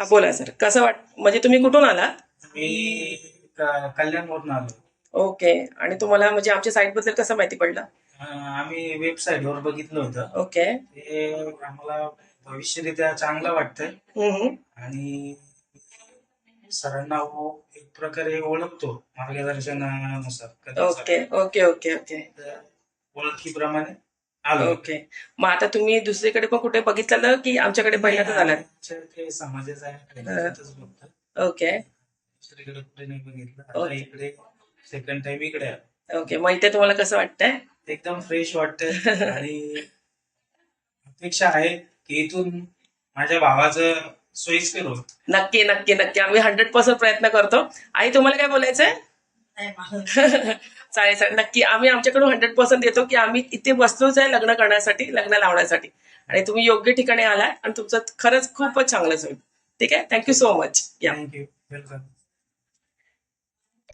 हा बोला सर, कसं म्हणजे तुम्ही कुठून आलात? मी कल्याणवरून आलो. ओके. आणि तुम्हाला म्हणजे आमच्या साईट बद्दल कसं माहिती पडलं? आम्ही वेबसाईटवर बघितलं होतं. ओके. ते आम्हाला भविष्यरित्या चांगलं वाटतंय हम्म. आणि सरांना एक प्रकारे ओळखतो मार्गदर्शनानुसार ओके कधीसाठी. ओके ओके ओके तर ओळखीप्रमाणे आलो. ओके. मग आता तुम्ही दुसरीकडे पण कुठे बघितलेलं की आमच्याकडे पहिल्यांदाच आलात? आमच्या ते समाजाचं आहे इथंच बघतो. ओके दुसरीकडे कुठे नाही बघितलं. आता ओके इकडे सेकंड टाइम इकडे आलो. ओके. मग इथे तुम्हाला कसं वाटतंय? एकदम फ्रेश वाटतंय आणि अपेक्षा आहे की इथून माझ्या भावाचं सोयीस्कर होत. नक्की नक्की नक्की, आम्ही 100% प्रयत्न करतो. आई, तुम्हाला काय बोलायचंय? चालेल चालेल, नक्की आम्ही आमच्याकडून 100% देतो की आम्ही इथे बसलोच आहे लग्न करण्यासाठी, लग्न लावण्यासाठी. आणि तुम्ही योग्य ठिकाणी आलात आणि तुमचं खरंच खूपच चांगलंच होईल. ठीक आहे, थँक्यू सो मच. या. थँक्यू. वेलकम.